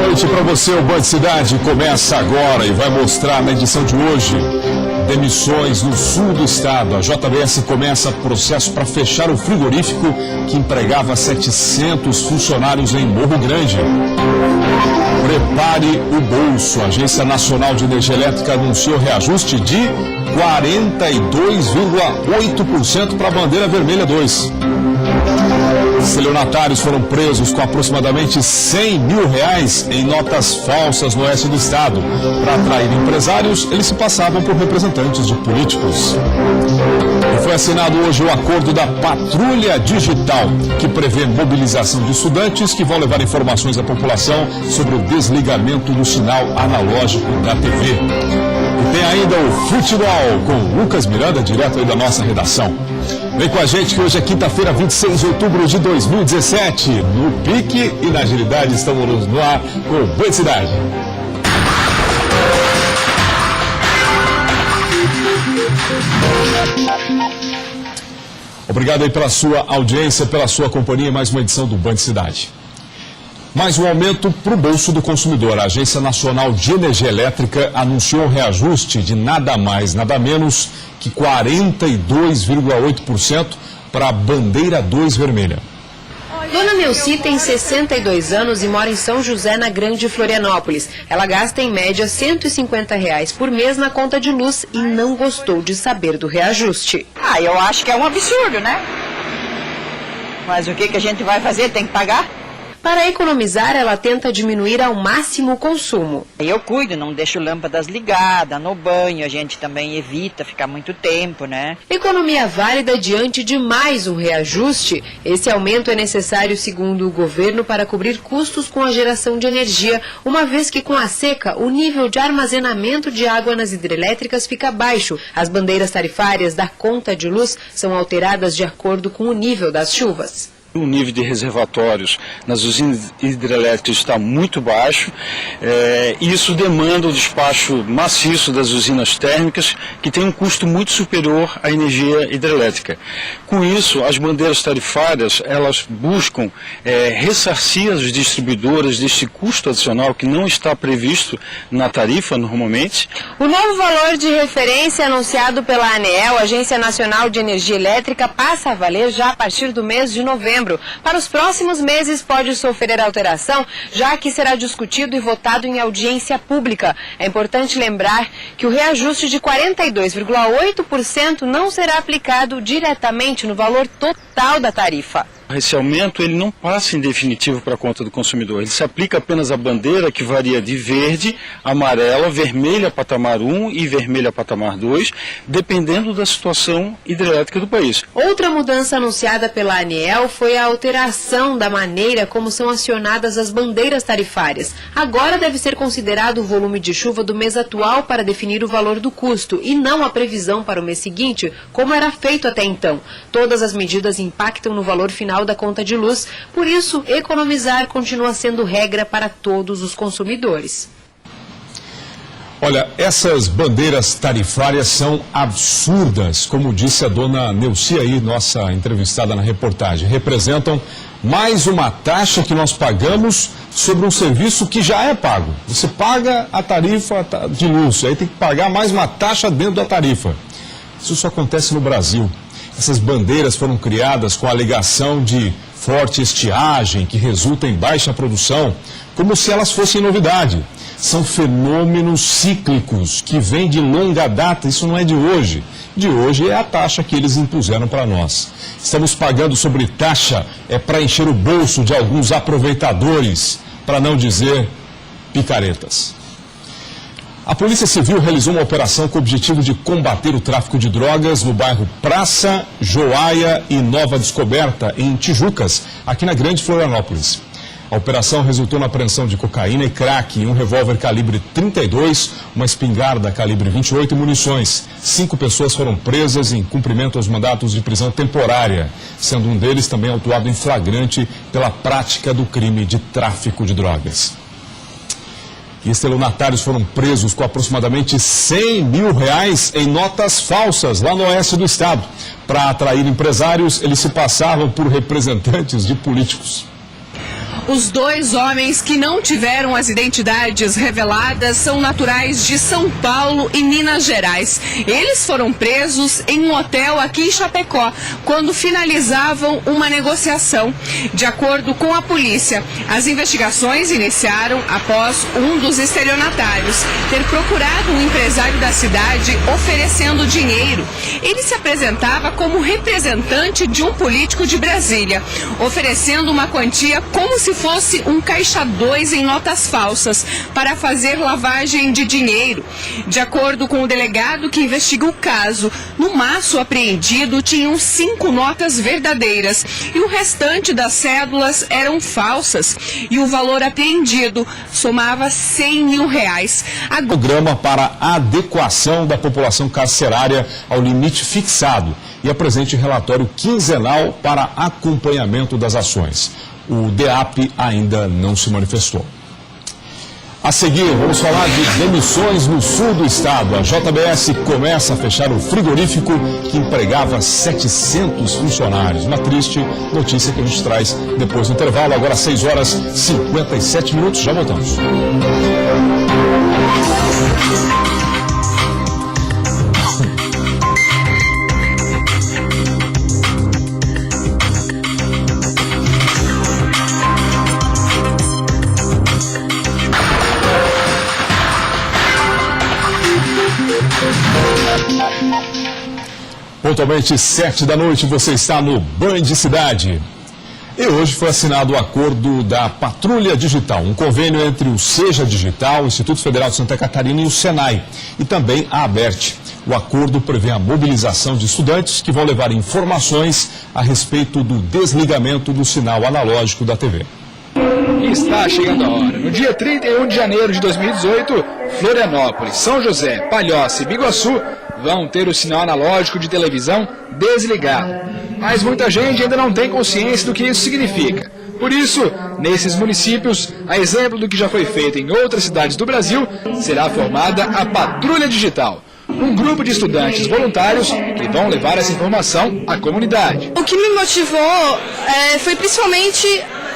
noite para você. O Band Cidade começa agora e vai mostrar na edição de hoje demissões no sul do estado. A JBS começa processo para fechar o frigorífico que empregava 700 funcionários em Morro Grande. Prepare o bolso. A Agência Nacional de Energia Elétrica anunciou reajuste de 42,8% para a bandeira vermelha 2. Estelionatários foram presos com aproximadamente R$100 mil em notas falsas no oeste do estado. Para atrair empresários, eles se passavam por representantes de políticos. E foi assinado hoje o acordo da Patrulha Digital, que prevê mobilização de estudantes que vão levar informações à população sobre o desligamento do sinal analógico da TV. E tem ainda o futebol com Lucas Miranda, direto aí da nossa redação. Vem com a gente que hoje é quinta-feira, 26 de outubro de 2017. No pique e na agilidade estamos no ar com o Band Cidade. Obrigado aí pela sua audiência, pela sua companhia, mais uma edição do Band Cidade. Mais um aumento para o bolso do consumidor. A Agência Nacional de Energia Elétrica anunciou um reajuste de nada mais, nada menos que 42,8% para a bandeira 2 vermelha. Dona Neuci tem 62 anos e mora em São José, na Grande Florianópolis. Ela gasta em média R$150 por mês na conta de luz e não gostou de saber do reajuste. Eu acho que é um absurdo, né? Mas o que a gente vai fazer? Tem que pagar? Para economizar, ela tenta diminuir ao máximo o consumo. Eu cuido, não deixo lâmpadas ligadas no banho, a gente também evita ficar muito tempo, né? Economia válida diante de mais um reajuste. Esse aumento é necessário, segundo o governo, para cobrir custos com a geração de energia, uma vez que com a seca, o nível de armazenamento de água nas hidrelétricas fica baixo. As bandeiras tarifárias da conta de luz são alteradas de acordo com o nível das chuvas. O nível de reservatórios nas usinas hidrelétricas está muito baixo, isso demanda o despacho maciço das usinas térmicas, que tem um custo muito superior à energia hidrelétrica. Com isso, as bandeiras tarifárias, elas buscam ressarcir as distribuidoras deste custo adicional que não está previsto na tarifa normalmente. O novo valor de referência anunciado pela ANEEL, Agência Nacional de Energia Elétrica, passa a valer já a partir do mês de novembro. Para os próximos meses pode sofrer alteração, já que será discutido e votado em audiência pública. É importante lembrar que o reajuste de 42,8% não será aplicado diretamente no valor total da tarifa. Esse aumento ele não passa em definitivo para a conta do consumidor, ele se aplica apenas à bandeira que varia de verde, amarela, vermelha patamar 1 e vermelha patamar 2, dependendo da situação hidrelétrica do país. Outra mudança anunciada pela ANEEL foi a alteração da maneira como são acionadas as bandeiras tarifárias. Agora deve ser considerado o volume de chuva do mês atual para definir o valor do custo e não a previsão para o mês seguinte, como era feito até então. Todas as medidas impactam no valor final da conta de luz, por isso economizar continua sendo regra para todos os consumidores. Olha, essas bandeiras tarifárias são absurdas, como disse a dona Neuci aí, nossa entrevistada na reportagem. Representam mais uma taxa que nós pagamos sobre um serviço que já é pago. Você paga a tarifa de luz, aí tem que pagar mais uma taxa dentro da tarifa. Isso só acontece no Brasil. Essas bandeiras foram criadas com a alegação de forte estiagem, que resulta em baixa produção, como se elas fossem novidade. São fenômenos cíclicos que vêm de longa data, isso não é de hoje. De hoje é a taxa que eles impuseram para nós. Estamos pagando sobre taxa, para encher o bolso de alguns aproveitadores, para não dizer picaretas. A Polícia Civil realizou uma operação com o objetivo de combater o tráfico de drogas no bairro Praça, Joaia e Nova Descoberta, em Tijucas, aqui na Grande Florianópolis. A operação resultou na apreensão de cocaína e crack, um revólver calibre 32, uma espingarda calibre 28 e munições. 5 pessoas foram presas em cumprimento aos mandatos de prisão temporária, sendo um deles também autuado em flagrante pela prática do crime de tráfico de drogas. E estelionatários foram presos com aproximadamente R$100 mil em notas falsas lá no oeste do estado. Para atrair empresários, eles se passavam por representantes de políticos. Os dois homens que não tiveram as identidades reveladas são naturais de São Paulo e Minas Gerais. Eles foram presos em um hotel aqui em Chapecó, quando finalizavam uma negociação. De acordo com a polícia, as investigações iniciaram após um dos estelionatários ter procurado um empresário da cidade oferecendo dinheiro. Ele se apresentava como representante de um político de Brasília, oferecendo uma quantia como se fosse um caixa 2 em notas falsas para fazer lavagem de dinheiro. De acordo com o delegado que investiga o caso, no maço apreendido tinham 5 notas verdadeiras e o restante das cédulas eram falsas, e o valor apreendido somava R$100 mil. Programa para a adequação da população carcerária ao limite fixado e apresente relatório quinzenal para acompanhamento das ações. O DEAP ainda não se manifestou. A seguir, vamos falar de demissões no sul do estado. A JBS começa a fechar o frigorífico que empregava 700 funcionários. Uma triste notícia que a gente traz depois do intervalo. Agora 6h57. Já voltamos. Pontualmente 7 da noite, você está no Band Cidade. E hoje foi assinado o acordo da Patrulha Digital, um convênio entre o Seja Digital, o Instituto Federal de Santa Catarina e o Senai, e também a ABERT. O acordo prevê a mobilização de estudantes que vão levar informações a respeito do desligamento do sinal analógico da TV. E está chegando a hora. No dia 31 de janeiro de 2018, Florianópolis, São José, Palhoça e Biguaçu vão ter o sinal analógico de televisão desligado. Mas muita gente ainda não tem consciência do que isso significa. Por isso, nesses municípios, a exemplo do que já foi feito em outras cidades do Brasil, será formada a Patrulha Digital, um grupo de estudantes voluntários que vão levar essa informação à comunidade. O que me motivou foi principalmente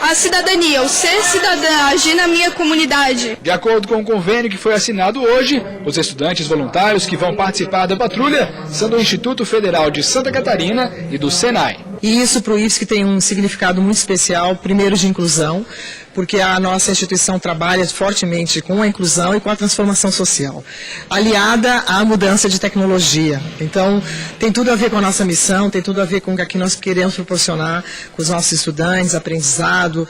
a cidadania, o ser cidadã, agir na minha comunidade. De acordo com o convênio que foi assinado hoje, os estudantes voluntários que vão participar da patrulha são do Instituto Federal de Santa Catarina e do Senai. E isso para o IFSC tem um significado muito especial, primeiro de inclusão, porque a nossa instituição trabalha fortemente com a inclusão e com a transformação social, aliada à mudança de tecnologia. Então, tem tudo a ver com a nossa missão, tem tudo a ver com o que nós queremos proporcionar com os nossos estudantes, aprendizado,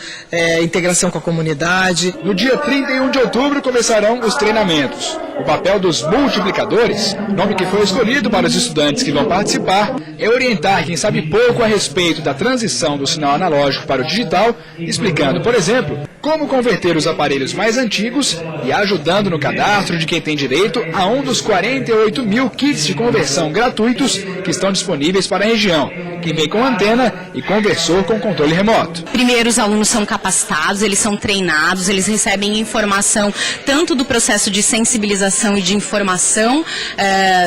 integração com a comunidade. No dia 31 de outubro começarão os treinamentos. O papel dos multiplicadores, nome que foi escolhido para os estudantes que vão participar, é orientar quem sabe pouco a respeito da transição do sinal analógico para o digital, explicando, por exemplo, como converter os aparelhos mais antigos e ajudando no cadastro de quem tem direito a um dos 48 mil kits de conversão gratuitos que estão disponíveis para a região, que vem com antena e conversor com controle remoto. Primeiro, os alunos são capacitados, eles são treinados, eles recebem informação tanto do processo de sensibilização e de informação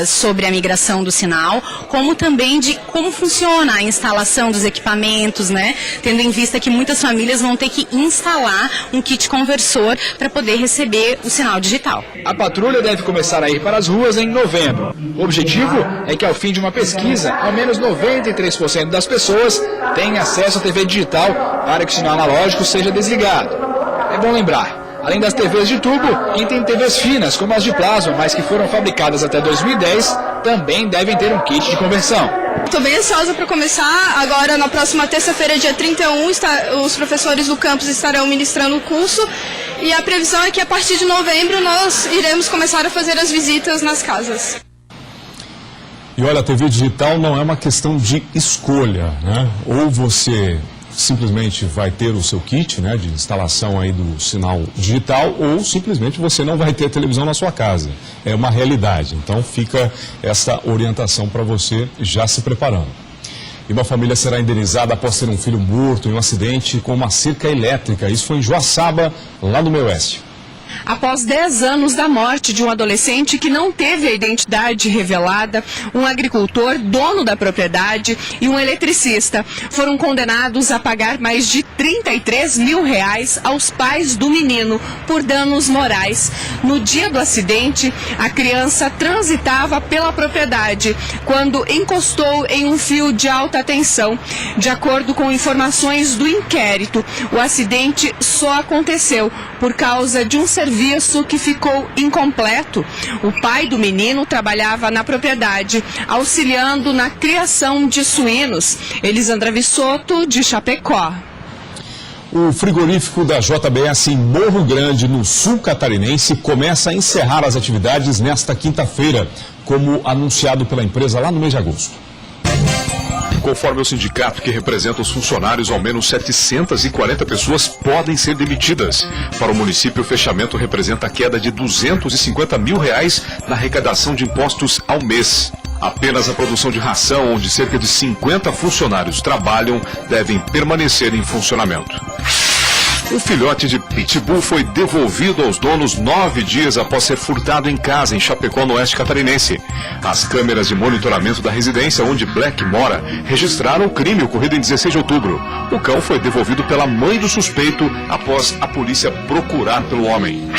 sobre a migração do sinal, como também de como funciona a instalação dos equipamentos, né? Tendo em vista que muitas famílias vão ter que instalar um kit conversor para poder receber o sinal digital. A patrulha deve começar a ir para as ruas em novembro. O objetivo é que ao fim de uma pesquisa, ao menos 93% das pessoas tenham acesso à TV digital para que o sinal analógico seja desligado. É bom lembrar, além das TVs de tubo, quem tem TVs finas, como as de plasma, mas que foram fabricadas até 2010, também devem ter um kit de conversão. Estou bem ansiosa para começar. Agora, na próxima terça-feira, dia 31, os professores do campus estarão ministrando o curso. E a previsão é que a partir de novembro nós iremos começar a fazer as visitas nas casas. E olha, a TV digital não é uma questão de escolha, né? Ou você simplesmente vai ter o seu kit, né, de instalação aí do sinal digital, ou simplesmente você não vai ter televisão na sua casa. É uma realidade. Então fica essa orientação para você já se preparando. E uma família será indenizada após ter um filho morto em um acidente com uma cerca elétrica. Isso foi em Joaçaba, lá no Meio Oeste. Após 10 anos da morte de um adolescente que não teve a identidade revelada, um agricultor, dono da propriedade, e um eletricista foram condenados a pagar mais de R$33 mil aos pais do menino por danos morais. No dia do acidente, a criança transitava pela propriedade quando encostou em um fio de alta tensão. De acordo com informações do inquérito, o acidente só aconteceu por causa de um serviço que ficou incompleto. O pai do menino trabalhava na propriedade, auxiliando na criação de suínos. Elisandra Vissotto, de Chapecó. O frigorífico da JBS em Morro Grande, no sul catarinense, começa a encerrar as atividades nesta quinta-feira, como anunciado pela empresa lá no mês de agosto. Conforme o sindicato que representa os funcionários, ao menos 740 pessoas podem ser demitidas. Para o município, o fechamento representa a queda de R$250 mil na arrecadação de impostos ao mês. Apenas a produção de ração, onde cerca de 50 funcionários trabalham, devem permanecer em funcionamento. O filhote de Pitbull foi devolvido aos donos 9 dias após ser furtado em casa em Chapecó, no oeste catarinense. As câmeras de monitoramento da residência onde Black mora registraram o crime ocorrido em 16 de outubro. O cão foi devolvido pela mãe do suspeito após a polícia procurar pelo homem.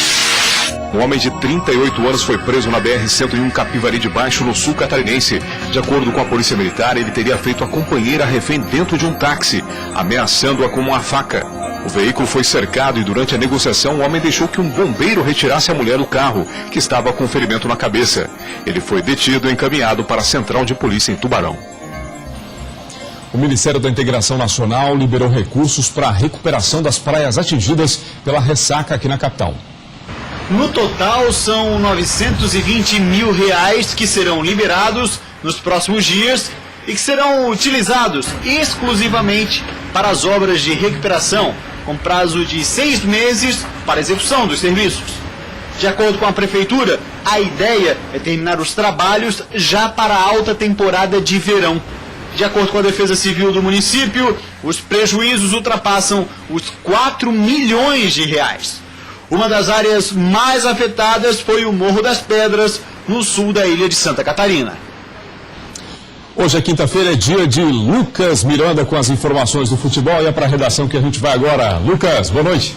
Um homem de 38 anos foi preso na BR-101 Capivari de Baixo, no sul catarinense. De acordo com a polícia militar, ele teria feito a companheira refém dentro de um táxi, ameaçando-a com uma faca. O veículo foi cercado e durante a negociação o homem deixou que um bombeiro retirasse a mulher do carro, que estava com ferimento na cabeça. Ele foi detido e encaminhado para a Central de Polícia em Tubarão. O Ministério da Integração Nacional liberou recursos para a recuperação das praias atingidas pela ressaca aqui na capital. No total, são R$920 mil que serão liberados nos próximos dias e que serão utilizados exclusivamente para as obras de recuperação, com prazo de 6 meses para execução dos serviços. De acordo com a Prefeitura, a ideia é terminar os trabalhos já para a alta temporada de verão. De acordo com a Defesa Civil do município, os prejuízos ultrapassam os R$4 milhões. Uma das áreas mais afetadas foi o Morro das Pedras, no sul da ilha de Santa Catarina. Hoje é quinta-feira, é dia de Lucas Miranda com as informações do futebol. E é para a redação que a gente vai agora. Lucas, boa noite.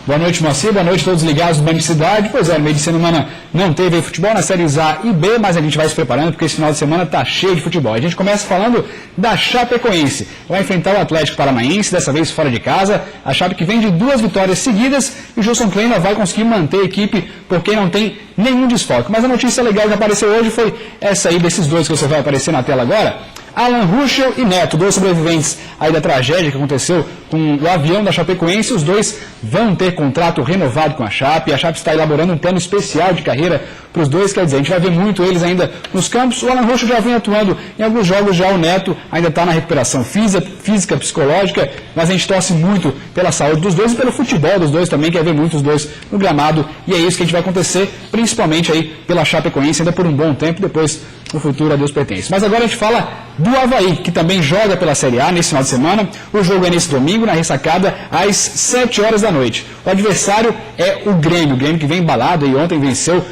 Boa noite, Moacir. Boa noite a todos ligados no Banco de Cidade. Pois é, no meio de semana não teve futebol nas séries A e B, mas a gente vai se preparando porque esse final de semana está cheio de futebol. A gente começa falando da Chapecoense. Vai enfrentar o Atlético Paranaense, dessa vez fora de casa. A Chape que vem de 2 vitórias seguidas e o Gilson Kleina vai conseguir manter a equipe porque não tem nenhum desfalque. Mas a notícia legal que apareceu hoje foi essa aí, desses dois que você vai aparecer na tela agora. Alan Ruschel e Neto, 2 sobreviventes aí da tragédia que aconteceu com o avião da Chapecoense. Os dois vão ter contrato renovado com a Chape. A Chape está elaborando um plano especial de carreira para os dois, quer dizer, a gente vai ver muito eles ainda nos campos. O Alan Ruschel já vem atuando em alguns jogos, já o Neto ainda está na recuperação física, psicológica, mas a gente torce muito pela saúde dos dois e pelo futebol dos dois também, quer ver muito os dois no gramado, e é isso que a gente vai acontecer, principalmente aí pela Chapecoense, ainda por um bom tempo, depois o futuro a Deus pertence. Mas agora a gente fala do Avaí, que também joga pela Série A nesse final de semana. O jogo é nesse domingo, na ressacada, às 7 horas da noite. O adversário é o Grêmio que vem embalado e ontem venceu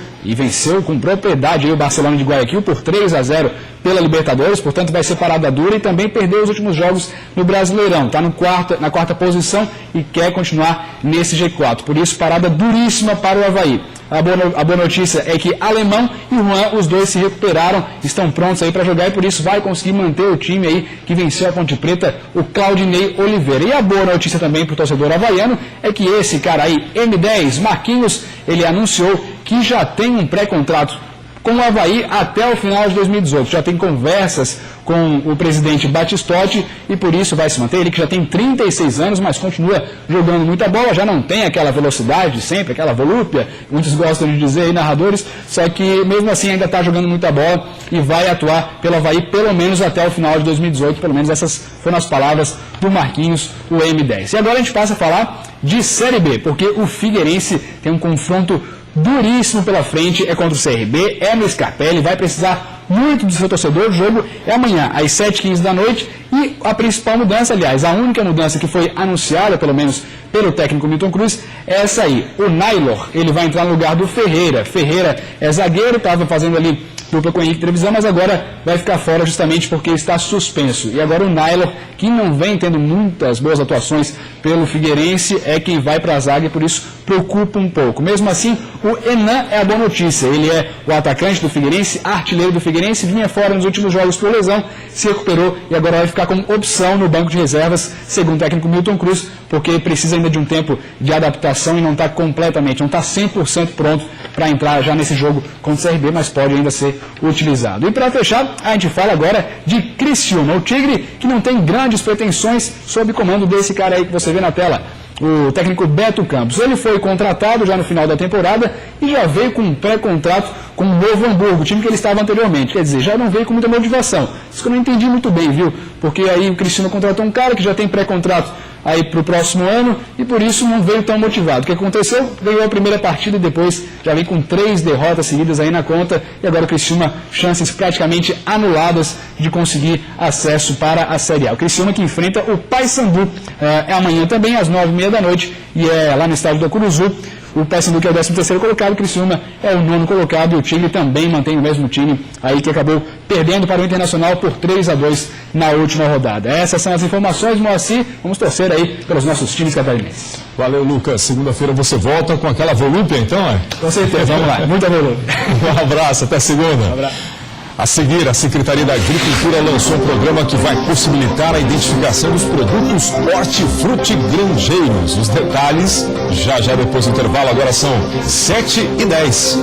com propriedade aí o Barcelona de Guayaquil por 3-0 pela Libertadores, portanto vai ser parada dura e também perdeu os últimos jogos no Brasileirão, está na quarta posição e quer continuar nesse G4, por isso parada duríssima para o Avaí. A boa notícia é que Alemão e Juan, os dois se recuperaram, estão prontos aí para jogar e por isso vai conseguir manter o time aí que venceu a Ponte Preta, o Claudinei Oliveira. E a boa notícia também para o torcedor havaiano é que esse cara aí, M10, Marquinhos, ele anunciou que já tem um pré-contrato com o Avaí até o final de 2018. Já tem conversas com o presidente Batistotti e por isso vai se manter. Ele que já tem 36 anos, mas continua jogando muita bola, já não tem aquela velocidade de sempre, aquela volúpia, muitos gostam de dizer aí, narradores, só que mesmo assim ainda está jogando muita bola e vai atuar pelo Avaí pelo menos até o final de 2018, pelo menos essas foram as palavras do Marquinhos, o M10. E agora a gente passa a falar de Série B, porque o Figueirense tem um confronto duríssimo pela frente, é contra o CRB, é no Scarpelli, vai precisar muito do seu torcedor. O jogo é amanhã, às 7h15 da noite, E a principal mudança, aliás, a única mudança que foi anunciada, pelo menos pelo técnico Milton Cruz, é essa aí. O Naylor, ele vai entrar no lugar do Ferreira. Ferreira é zagueiro, estava fazendo ali dupla com o Henrique Trevisan, mas agora vai ficar fora justamente porque está suspenso. E agora o Naylor, que não vem tendo muitas boas atuações pelo Figueirense, é quem vai para a zaga e por isso preocupa um pouco. Mesmo assim, o Enan é a boa notícia. Ele é o atacante do Figueirense, artilheiro do Figueirense, vinha fora nos últimos jogos por lesão, se recuperou e agora vai ficar como opção no banco de reservas, segundo o técnico Milton Cruz, porque precisa ainda de um tempo de adaptação e não está completamente, não está 100% pronto para entrar já nesse jogo contra o CRB, mas pode ainda ser utilizado. E para fechar, a gente fala agora de Criciúma, o Tigre que não tem grandes pretensões sob comando desse cara aí que você vê na tela, o técnico Beto Campos. Ele foi contratado já no final da temporada e já veio com um pré-contrato com o Novo Hamburgo, o time que ele estava anteriormente. Quer dizer, já não veio com muita motivação. Isso que eu não entendi muito bem, viu? Porque aí o Criciúma contratou um cara que já tem pré-contrato aí para o próximo ano e por isso não veio tão motivado. O que aconteceu? Ganhou a primeira partida e depois já vem com 3 derrotas seguidas aí na conta e agora o Criciúma, chances praticamente anuladas de conseguir acesso para a Série A. O Criciúma que enfrenta o Paysandu é amanhã também às 9h30 da noite e é lá no estádio do Curuzu. O Paysandu que é o 13º colocado, o Criciúma é o 9º colocado e o Tigre também mantém o mesmo time aí que acabou perdendo para o Internacional por 3-2 na última rodada. Essas são as informações, Moacir. Vamos torcer aí pelos nossos times catarinenses. Valeu, Lucas. Segunda-feira você volta com aquela volúpia, então, é? Com certeza, vamos lá. Muita volúpia. Um abraço, até segunda. Um abraço. A seguir, a Secretaria da Agricultura lançou um programa que vai possibilitar a identificação dos produtos hortifruti grangeiros. Os detalhes já depois do intervalo, agora são 7h10.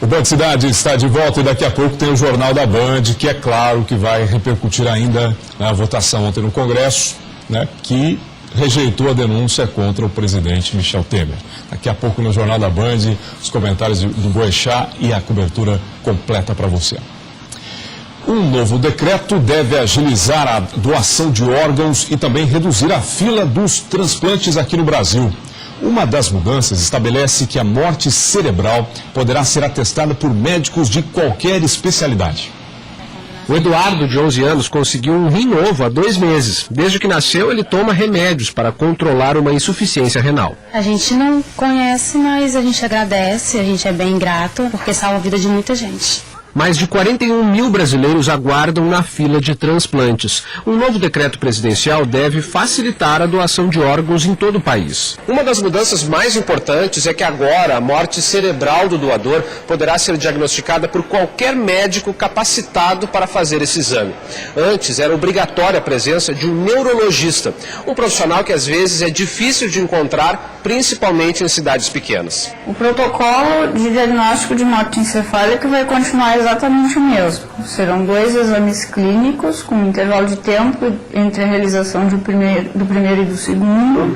O Band Cidade está de volta e daqui a pouco tem o Jornal da Band, que é claro que vai repercutir ainda na votação ontem no Congresso, né, que rejeitou a denúncia contra o presidente Michel Temer. Daqui a pouco no Jornal da Band, os comentários do Boechat e a cobertura completa para você. Um novo decreto deve agilizar a doação de órgãos e também reduzir a fila dos transplantes aqui no Brasil. Uma das mudanças estabelece que a morte cerebral poderá ser atestada por médicos de qualquer especialidade. O Eduardo, de 11 anos, conseguiu um rim novo há 2 meses. Desde que nasceu, ele toma remédios para controlar uma insuficiência renal. A gente não conhece, mas a gente agradece, a gente é bem grato, porque salva a vida de muita gente. Mais de 41 mil brasileiros aguardam na fila de transplantes. Um novo decreto presidencial deve facilitar a doação de órgãos em todo o país. Uma das mudanças mais importantes é que agora a morte cerebral do doador poderá ser diagnosticada por qualquer médico capacitado para fazer esse exame. Antes era obrigatória a presença de um neurologista, um profissional que às vezes é difícil de encontrar, principalmente em cidades pequenas. O protocolo de diagnóstico de morte encefálica vai continuar exatamente o mesmo. Serão 2 exames clínicos com um intervalo de tempo entre a realização do primeiro e do segundo.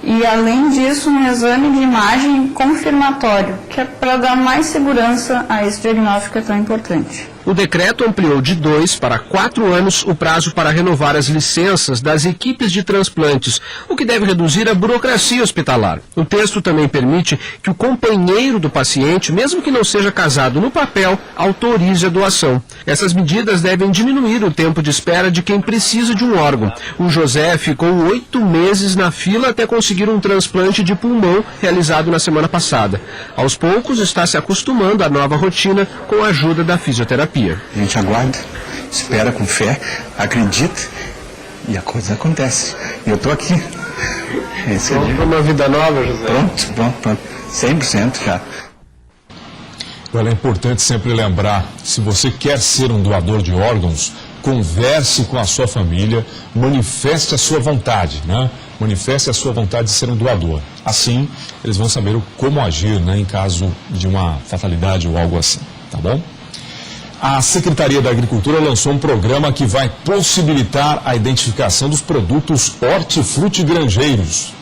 E, além disso, um exame de imagem confirmatório, que é para dar mais segurança a esse diagnóstico que é tão importante. O decreto ampliou de 2 para 4 anos o prazo para renovar as licenças das equipes de transplantes, o que deve reduzir a burocracia hospitalar. O texto também permite que o companheiro do paciente, mesmo que não seja casado no papel, autorize a doação. Essas medidas devem diminuir o tempo de espera de quem precisa de um órgão. O José ficou 8 meses na fila até conseguir um transplante de pulmão realizado na semana passada. Aos poucos está se acostumando à nova rotina com a ajuda da fisioterapia. A gente aguarda, espera com fé, acredita e a coisa acontece. E eu estou aqui. Pronto para uma vida nova, José? Pronto. 100% já. Olha, é importante sempre lembrar, se você quer ser um doador de órgãos, converse com a sua família, manifeste a sua vontade, né? Manifeste a sua vontade de ser um doador. Assim, eles vão saber como agir, né, em caso de uma fatalidade ou algo assim, tá bom? A Secretaria da Agricultura lançou um programa que vai possibilitar a identificação dos produtos hortifruti grangeiros.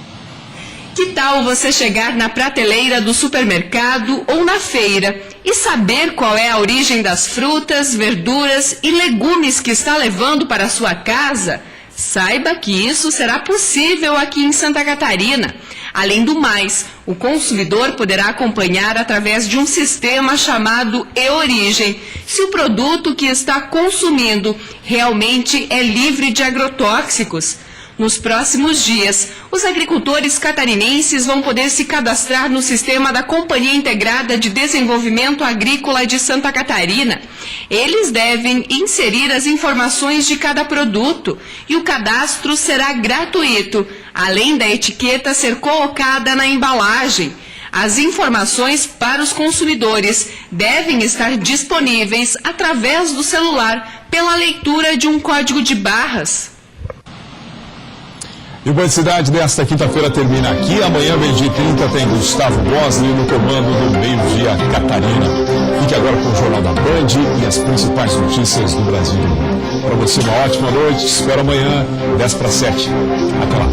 Que tal você chegar na prateleira do supermercado ou na feira e saber qual é a origem das frutas, verduras e legumes que está levando para sua casa? Saiba que isso será possível aqui em Santa Catarina. Além do mais, o consumidor poderá acompanhar através de um sistema chamado E-Origem se o produto que está consumindo realmente é livre de agrotóxicos. Nos próximos dias, os agricultores catarinenses vão poder se cadastrar no sistema da Companhia Integrada de Desenvolvimento Agrícola de Santa Catarina. Eles devem inserir as informações de cada produto e o cadastro será gratuito, além da etiqueta ser colocada na embalagem. As informações para os consumidores devem estar disponíveis através do celular pela leitura de um código de barras. E o Band Cidade desta quinta-feira termina aqui. Amanhã, 12h30, tem Gustavo Bosley no comando do Meio-Dia Catarina. Fique agora com o Jornal da Band e as principais notícias do Brasil. Para você, uma ótima noite. Te espero amanhã, 6:50. Até lá.